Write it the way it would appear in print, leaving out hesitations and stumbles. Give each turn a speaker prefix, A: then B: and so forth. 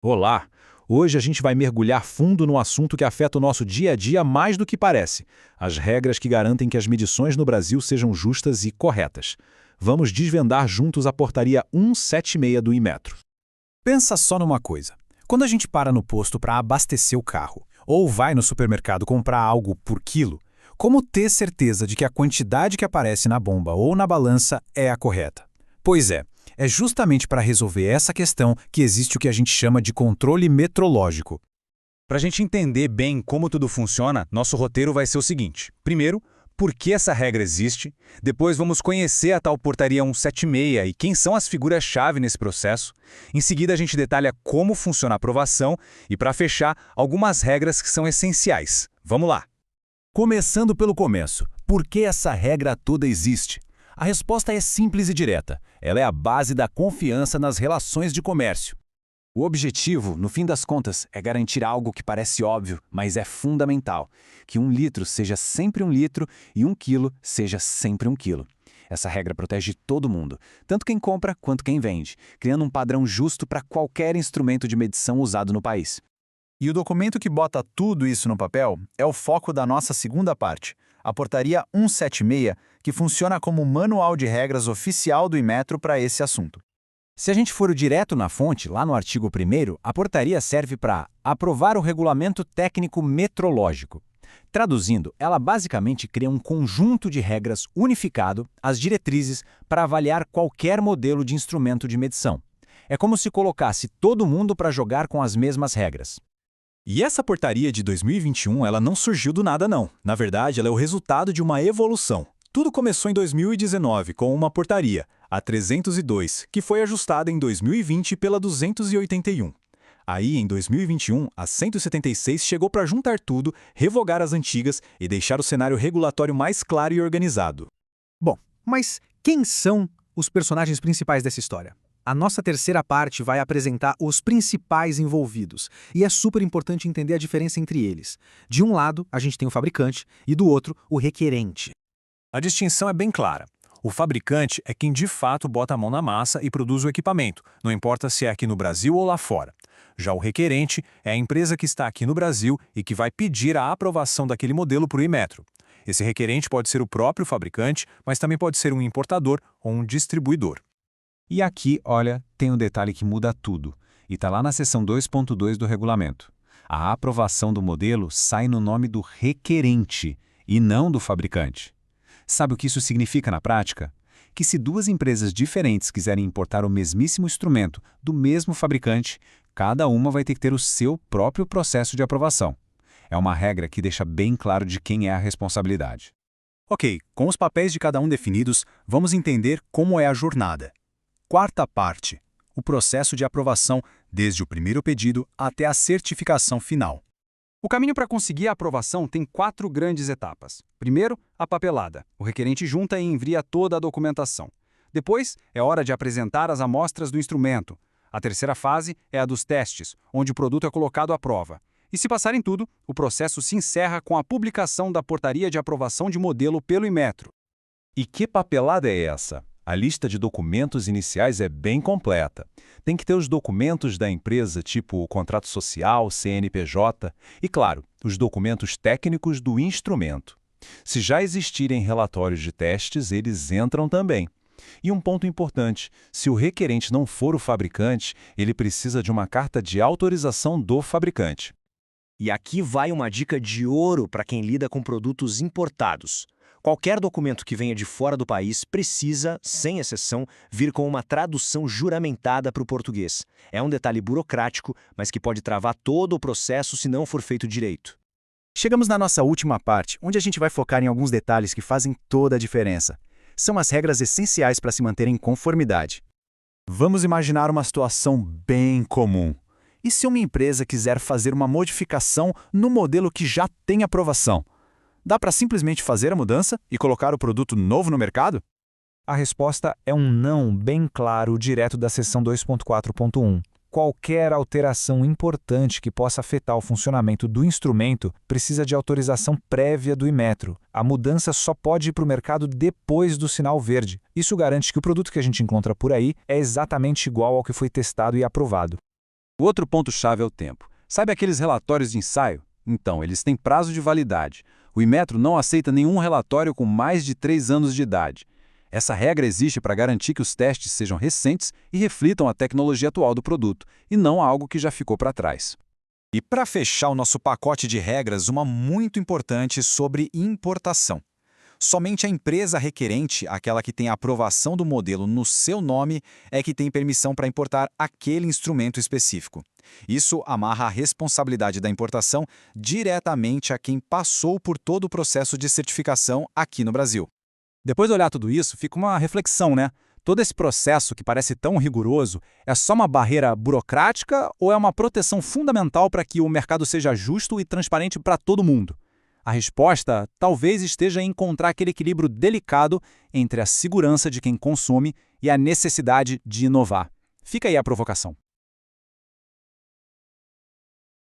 A: Olá! Hoje a gente vai mergulhar fundo num assunto que afeta o nosso dia a dia mais do que parece: as regras que garantem que as medições no Brasil sejam justas e corretas. Vamos desvendar juntos a portaria 176 do Inmetro.
B: Pensa só numa coisa. Quando a gente para no posto para abastecer o carro, ou vai no supermercado comprar algo por quilo, como ter certeza de que a quantidade que aparece na bomba ou na balança é a correta? Pois é justamente para resolver essa questão que existe o que a gente chama de controle metrológico.
C: Para a gente entender bem como tudo funciona, nosso roteiro vai ser o seguinte. Primeiro, por que essa regra existe? Depois vamos conhecer a tal portaria 176 e quem são as figuras-chave nesse processo. Em seguida a gente detalha como funciona a aprovação e, para fechar, algumas regras que são essenciais. Vamos lá!
B: Começando pelo começo, por que essa regra toda existe? A resposta é simples e direta. Ela é a base da confiança nas relações de comércio. O objetivo, no fim das contas, é garantir algo que parece óbvio, mas é fundamental: que 1 litro seja sempre 1 litro e 1 quilo seja sempre 1 quilo. Essa regra protege todo mundo, tanto quem compra quanto quem vende, criando um padrão justo para qualquer instrumento de medição usado no país. E o documento que bota tudo isso no papel é o foco da nossa segunda parte, a portaria 176, que funciona como manual de regras oficial do Inmetro para esse assunto. Se a gente for direto na fonte, lá no artigo 1º, a portaria serve para aprovar o regulamento técnico metrológico. Traduzindo, ela basicamente cria um conjunto de regras unificado, as diretrizes, para avaliar qualquer modelo de instrumento de medição. É como se colocasse todo mundo para jogar com as mesmas regras.
D: E essa portaria de 2021, ela não surgiu do nada não. Na verdade, ela é o resultado de uma evolução. Tudo começou em 2019 com uma portaria, a 302, que foi ajustada em 2020 pela 281. Aí, em 2021, a 176 chegou para juntar tudo, revogar as antigas e deixar o cenário regulatório mais claro e organizado.
B: Bom, mas quem são os personagens principais dessa história? A nossa terceira parte vai apresentar os principais envolvidos, e é super importante entender a diferença entre eles. De um lado, a gente tem o fabricante, e do outro, o requerente.
D: A distinção é bem clara. O fabricante é quem de fato bota a mão na massa e produz o equipamento, não importa se é aqui no Brasil ou lá fora. Já o requerente é a empresa que está aqui no Brasil e que vai pedir a aprovação daquele modelo para o Inmetro. Esse requerente pode ser o próprio fabricante, mas também pode ser um importador ou um distribuidor.
E: E aqui, olha, tem um detalhe que muda tudo, e está lá na seção 2.2 do regulamento. A aprovação do modelo sai no nome do requerente e não do fabricante. Sabe o que isso significa na prática? Que se duas empresas diferentes quiserem importar o mesmíssimo instrumento do mesmo fabricante, cada uma vai ter que ter o seu próprio processo de aprovação. É uma regra que deixa bem claro de quem é a responsabilidade.
B: Ok, com os papéis de cada um definidos, vamos entender como é a jornada. Quarta parte, o processo de aprovação, desde o primeiro pedido até a certificação final.
F: O caminho para conseguir a aprovação tem 4 grandes etapas. Primeiro, a papelada. O requerente junta e envia toda a documentação. Depois, é hora de apresentar as amostras do instrumento. A terceira fase é a dos testes, onde o produto é colocado à prova. E se passar em tudo, o processo se encerra com a publicação da portaria de aprovação de modelo pelo Inmetro.
A: E que papelada é essa? A lista de documentos iniciais é bem completa. Tem que ter os documentos da empresa, tipo o contrato social, CNPJ, e, claro, os documentos técnicos do instrumento. Se já existirem relatórios de testes, eles entram também. E um ponto importante: se o requerente não for o fabricante, ele precisa de uma carta de autorização do fabricante.
G: E aqui vai uma dica de ouro para quem lida com produtos importados. Qualquer documento que venha de fora do país precisa, sem exceção, vir com uma tradução juramentada para o português. É um detalhe burocrático, mas que pode travar todo o processo se não for feito direito.
B: Chegamos na nossa última parte, onde a gente vai focar em alguns detalhes que fazem toda a diferença. São as regras essenciais para se manter em conformidade.
D: Vamos imaginar uma situação bem comum. E se uma empresa quiser fazer uma modificação no modelo que já tem aprovação? Dá para simplesmente fazer a mudança e colocar o produto novo no mercado?
E: A resposta é um não bem claro direto da seção 2.4.1. Qualquer alteração importante que possa afetar o funcionamento do instrumento precisa de autorização prévia do Inmetro. A mudança só pode ir para o mercado depois do sinal verde. Isso garante que o produto que a gente encontra por aí é exatamente igual ao que foi testado e aprovado.
A: O outro ponto-chave é o tempo. Sabe aqueles relatórios de ensaio? Então, eles têm prazo de validade. O Inmetro não aceita nenhum relatório com mais de 3 anos de idade. Essa regra existe para garantir que os testes sejam recentes e reflitam a tecnologia atual do produto, e não algo que já ficou para trás.
D: E para fechar o nosso pacote de regras, uma muito importante sobre importação. Somente a empresa requerente, aquela que tem a aprovação do modelo no seu nome, é que tem permissão para importar aquele instrumento específico. Isso amarra a responsabilidade da importação diretamente a quem passou por todo o processo de certificação aqui no Brasil.
F: Depois de olhar tudo isso, fica uma reflexão, né? Todo esse processo que parece tão rigoroso é só uma barreira burocrática ou é uma proteção fundamental para que o mercado seja justo e transparente para todo mundo? A resposta talvez esteja em encontrar aquele equilíbrio delicado entre a segurança de quem consome e a necessidade de inovar. Fica aí a provocação.